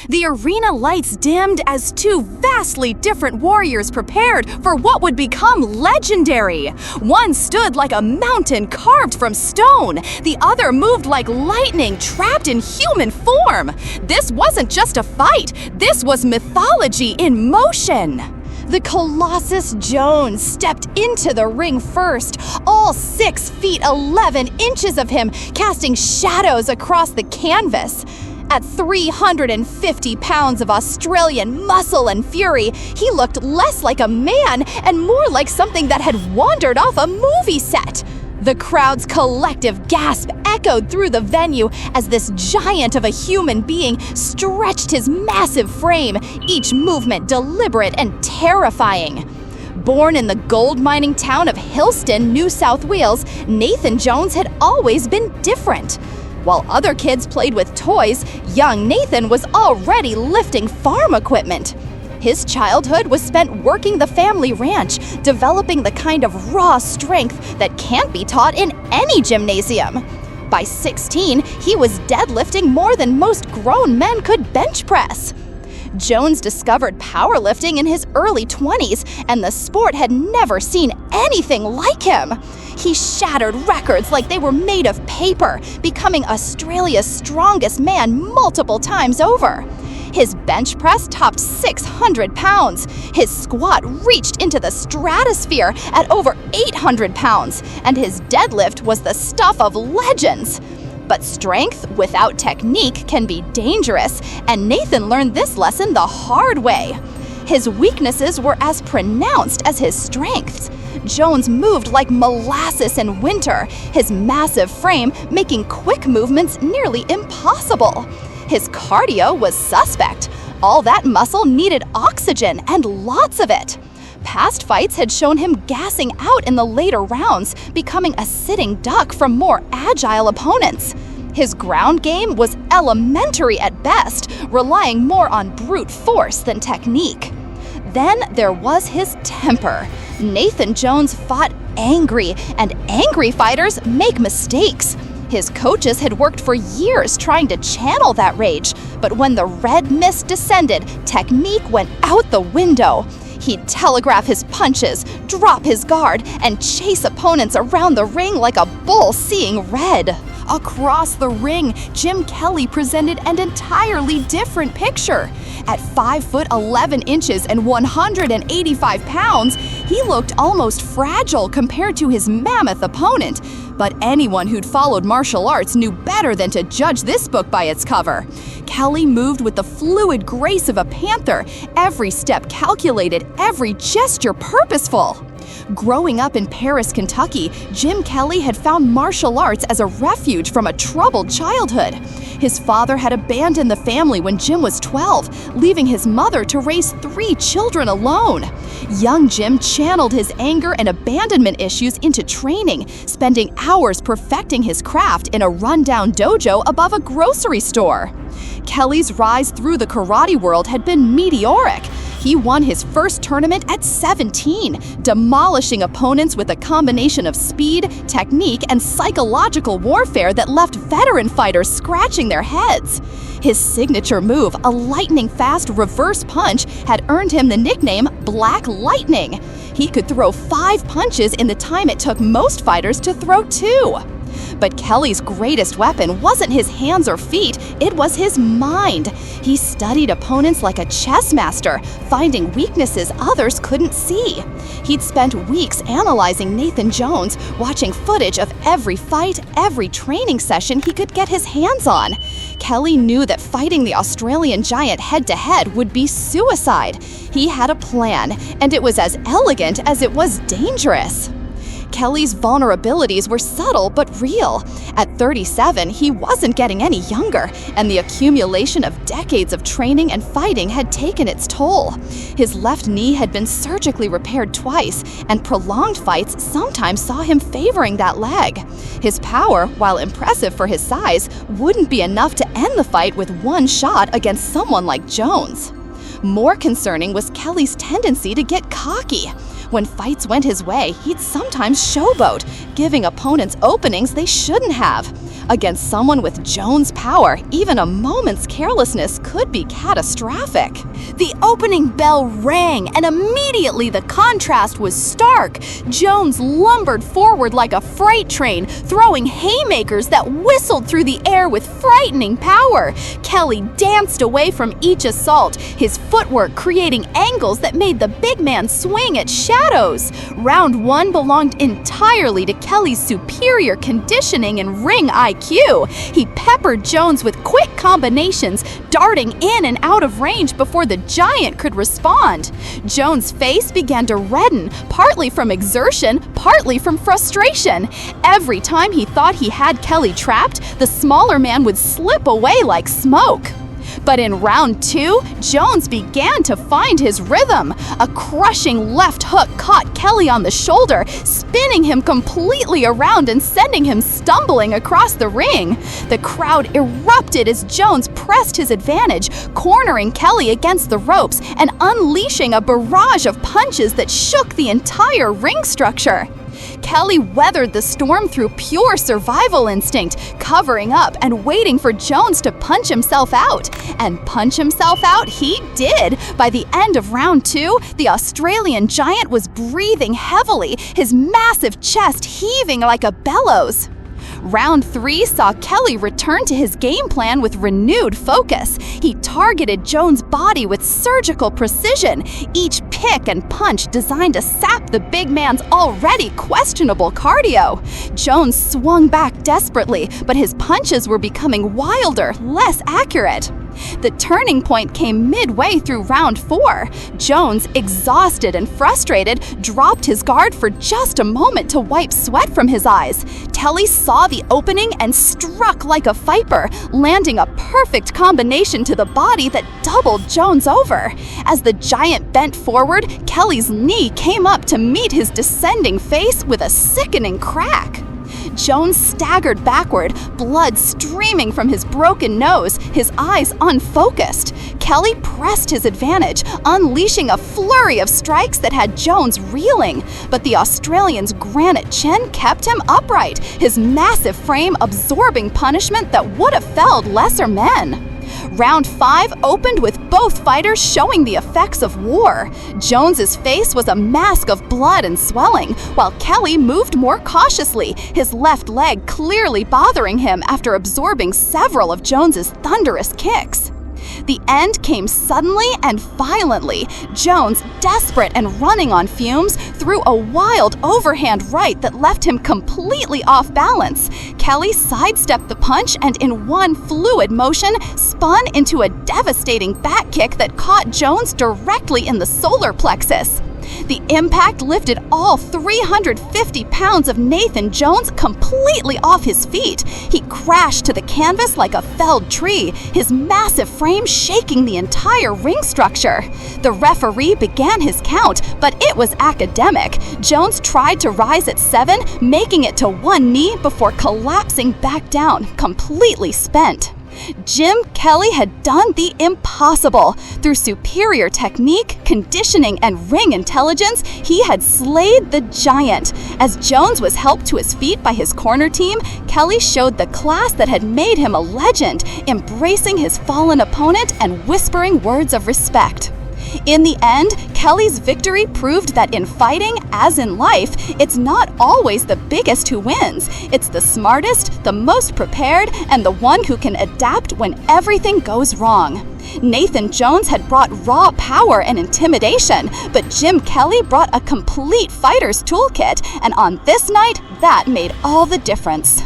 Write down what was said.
The arena lights dimmed as two vastly different warriors prepared for what would become legendary. One stood like a mountain carved from stone. The other moved like lightning trapped in human form. This wasn't just a fight. This was mythology in motion. The Colossus Jones stepped into the ring first, all 6 feet 11 inches of him casting shadows across the canvas. At 350 pounds of Australian muscle and fury, he looked less like a man and more like something that had wandered off a movie set. The crowd's collective gasp echoed through the venue as this giant of a human being stretched his massive frame, each movement deliberate and terrifying. Born in the gold mining town of Hillston, New South Wales, Nathan Jones had always been different. While other kids played with toys, young Nathan was already lifting farm equipment. His childhood was spent working the family ranch, developing the kind of raw strength that can't be taught in any gymnasium. By 16, he was deadlifting more than most grown men could bench press. Jones discovered powerlifting in his early 20s, and the sport had never seen anything like him. He shattered records like they were made of paper, becoming Australia's strongest man multiple times over. His bench press topped 600 pounds. His squat reached into the stratosphere at over 800 pounds, and his deadlift was the stuff of legends. But strength without technique can be dangerous, and Nathan learned this lesson the hard way. His weaknesses were as pronounced as his strengths. Jones moved like molasses in winter, his massive frame making quick movements nearly impossible. His cardio was suspect. All that muscle needed oxygen, and lots of it. Past fights had shown him gassing out in the later rounds, becoming a sitting duck from more agile opponents. His ground game was elementary at best, relying more on brute force than technique. Then there was his temper. Nathan Jones fought angry, and angry fighters make mistakes. His coaches had worked for years trying to channel that rage, but when the red mist descended, technique went out the window. He'd telegraph his punches, drop his guard, and chase opponents around the ring like a bull seeing red. Across the ring, Jim Kelly presented an entirely different picture. At 5 foot 11 inches and 185 pounds, he looked almost fragile compared to his mammoth opponent. But anyone who'd followed martial arts knew better than to judge this book by its cover. Kelly moved with the fluid grace of a panther, every step calculated, every gesture purposeful. Growing up in Paris, Kentucky, Jim Kelly had found martial arts as a refuge from a troubled childhood. His father had abandoned the family when Jim was 12, leaving his mother to raise 3 children alone. Young Jim channeled his anger and abandonment issues into training, spending hours perfecting his craft in a rundown dojo above a grocery store. Kelly's rise through the karate world had been meteoric. He won his first tournament at 17, demolishing opponents with a combination of speed, technique, and psychological warfare that left veteran fighters scratching their heads. His signature move, a lightning-fast reverse punch, had earned him the nickname Black Lightning. He could throw 5 punches in the time it took most fighters to throw 2. But Kelly's greatest weapon wasn't his hands or feet, it was his mind. He studied opponents like a chess master, finding weaknesses others couldn't see. He'd spent weeks analyzing Nathan Jones, watching footage of every fight, every training session he could get his hands on. Kelly knew that fighting the Australian giant head-to-head would be suicide. He had a plan, and it was as elegant as it was dangerous. Kelly's vulnerabilities were subtle but real. At 37, he wasn't getting any younger, and the accumulation of decades of training and fighting had taken its toll. His left knee had been surgically repaired twice, and prolonged fights sometimes saw him favoring that leg. His power, while impressive for his size, wouldn't be enough to end the fight with one shot against someone like Jones. More concerning was Kelly's tendency to get cocky. When fights went his way, he'd sometimes showboat, giving opponents openings they shouldn't have. Against someone with Jones' power, even a moment's carelessness could be catastrophic. The opening bell rang, and immediately the contrast was stark. Jones lumbered forward like a freight train, throwing haymakers that whistled through the air with frightening power. Kelly danced away from each assault, his footwork creating angles that made the big man swing at shadows. Round 1 belonged entirely to Kelly's superior conditioning and ring IQ. He peppered Jones with quick combinations, darting in and out of range before the giant could respond. Jones' face began to redden, partly from exertion, partly from frustration. Every time he thought he had Kelly trapped, the smaller man would slip away like smoke. But in round 2, Jones began to find his rhythm. A crushing left hook caught Kelly on the shoulder, spinning him completely around and sending him stumbling across the ring. The crowd erupted as Jones pressed his advantage, cornering Kelly against the ropes and unleashing a barrage of punches that shook the entire ring structure. Kelly weathered the storm through pure survival instinct, covering up and waiting for Jones to punch himself out. And punch himself out he did. By the end of round 2, the Australian giant was breathing heavily, his massive chest heaving like a bellows. Round 3 saw Kelly return to his game plan with renewed focus. He targeted Jones' body with surgical precision, each kick and punch designed to sap the big man's already questionable cardio. Jones swung back desperately, but his punches were becoming wilder, less accurate. The turning point came midway through round 4. Jones, exhausted and frustrated, dropped his guard for just a moment to wipe sweat from his eyes. Kelly saw the opening and struck like a viper, landing a perfect combination to the body that doubled Jones over. As the giant bent forward, Kelly's knee came up to meet his descending face with a sickening crack. Jones staggered backward, blood streaming from his broken nose, his eyes unfocused. Kelly pressed his advantage, unleashing a flurry of strikes that had Jones reeling. But the Australian's granite chin kept him upright, his massive frame absorbing punishment that would have felled lesser men. Round 5 opened with both fighters showing the effects of war. Jones's face was a mask of blood and swelling, while Kelly moved more cautiously, his left leg clearly bothering him after absorbing several of Jones's thunderous kicks. The end came suddenly and violently. Jones, desperate and running on fumes, threw a wild overhand right that left him completely off balance. Kelly sidestepped the punch and in one fluid motion spun into a devastating back kick that caught Jones directly in the solar plexus. The impact lifted all 350 pounds of Nathan Jones completely off his feet. He crashed to the canvas like a felled tree, his massive frame shaking the entire ring structure. The referee began his count, but it was academic. Jones tried to rise at 7, making it to one knee before collapsing back down, completely spent. Jim Kelly had done the impossible. Through superior technique, conditioning, and ring intelligence, he had slayed the giant. As Jones was helped to his feet by his corner team, Kelly showed the class that had made him a legend, embracing his fallen opponent and whispering words of respect. In the end, Kelly's victory proved that in fighting, as in life, it's not always the biggest who wins. It's the smartest, the most prepared, and the one who can adapt when everything goes wrong. Nathan Jones had brought raw power and intimidation, but Jim Kelly brought a complete fighter's toolkit, and on this night, that made all the difference.